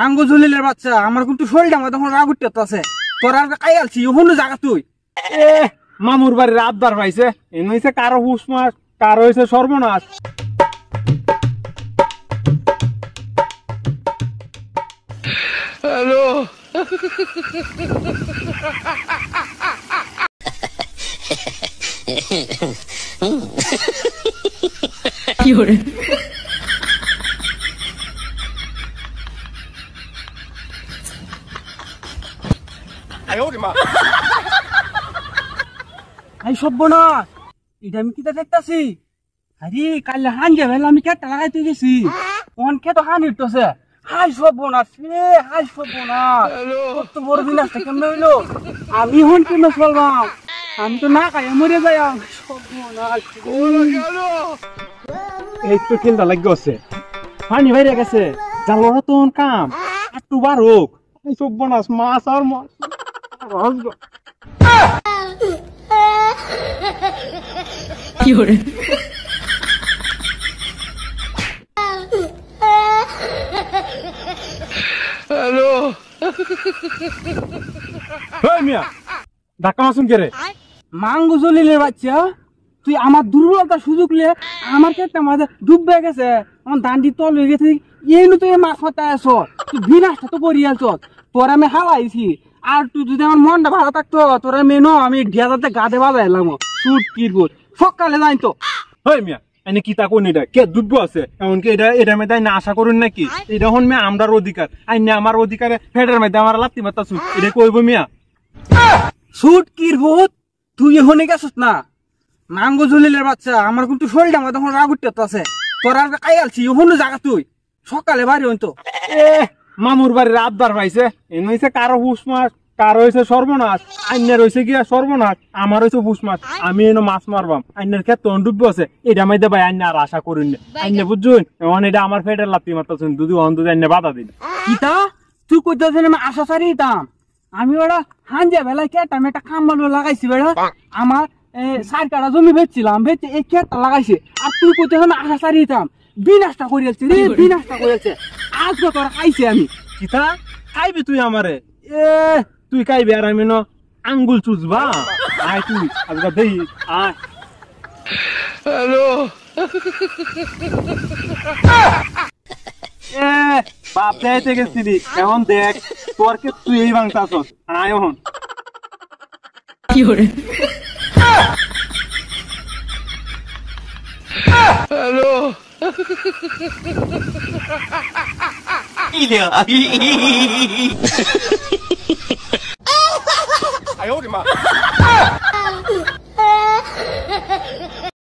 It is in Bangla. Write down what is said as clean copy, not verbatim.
মাঙ্গো জলিলের বাচ্চা আমার কিন্তু শরীরটা আমার তখন রাগ উঠতে আছে তোর আর কাই আলছি হনু জায়গা তুই এ মামুর বাড়ির আবদার পাইছে এনে হইছে কারো হুশ মাস কারো হইছে সর্বনাশ হ্যালো কি হরে আই সব্বনাশ এটা আমি কিতা দেখতাছি আরে কাল হান যাবে আমি কেটটা লাগাইতে গেছি কোন খেতো হান ইটছে হাই সব্বনাশ রে হাই সব্বনাশ কত বড় বিনাশটা কেমনে হইলো আমি হন কেমনে চলবাম আমি তো না খাই মরে যাই সব্বনাশ এই তো খেলটা লাগি আছে পানি বাইরে গেছে জালো নতুন কাম একটু বারুক এই সর্বনাশ মাছ আর মাছ কি হরে হ্যালো ওই মিয়া ধাক্কা মাসুন কে রে মাঙ্গো জলিলের বাচ্চা তুই আমার দুর্বলতা সুযোগ লে আমার কেটটা মাঝে ডুববে গেছে আমার দান্ডি তল হয়ে গেছে এই নু তুই মাছ মাথায় আস তুই বিনাশটা তো করি আলছ তোর আমি হালাইছি আর তুই যদি আমার মনটা ভালো থাকতো তোর মেনো আমি ঢেজাতে গাদে বাজাইলাম শুট কিরবো সকালে যাই তো ওই মিয়া এনে কি তা কোন এটা কে দুব্য আছে এমনকি এটা মেয়েদের না আশা করুন নাকি এটা হন মিয়া আমরার অধিকার আইনে আমার অধিকারে ফেডার মেয়েদের আমার লাত্তি মারতাছু এটা কইব মিয়া শুট কিরবো তুই এখানে গেছিস না মাঙ্গো জলিলের বাচ্চা আমার কিন্তু শরীরটা আমার তখন রাগ উঠতে আছে তোর আর কাই আলছি হনু জায়গা তুই সকালে বাড়ি হইতো এ মামুর বাড়ির আবদার পাইছে এনে হইছে কারো হুশ মাস কারো হইছে সর্বনাশ আইনের হইছে গিয়া সর্বনাশ আমার হইছে হুশ মাস আমি এনে মাছ মারবাম আইনের ক্ষেত্রে ডুবব আছে এটা মাইদে ভাই আইনে আর আশা করিন আইনে বুঝুন এখন এটা আমার ফেডার লাত্তি মারতাছুন দুদি অন দুদি আইনে বাধা দিন কিতা তুই কইতাছিস আমি আশা সারি দিতাম আমি ওরা হাঞ্জা বেলায় কেটাম একটা খাম্বানো লাগাইছি বেড়া আমার 4 কাঠা জমি বেচছিলাম বেচে এই কেটটা লাগাইছে আর তুই কইতাছিস আমি আশা সারি দিতাম বিনাশটা করিয়াছি রে বিনাশটা করিয়াছে আজকে তোরা খাইছি আমি কিতা খাইবি তুই আমারে এ তুই খাইবি আর আমি ন আঙ্গুল চুষবা আয় তুই আজকে দেই আয় হ্যালো এ বাপ যাইতে গেছিলি এখন দেখ তোর কে তুই এই ভাঙতাছস আয় এখন কি হরে হ্যালো哎呦我的妈！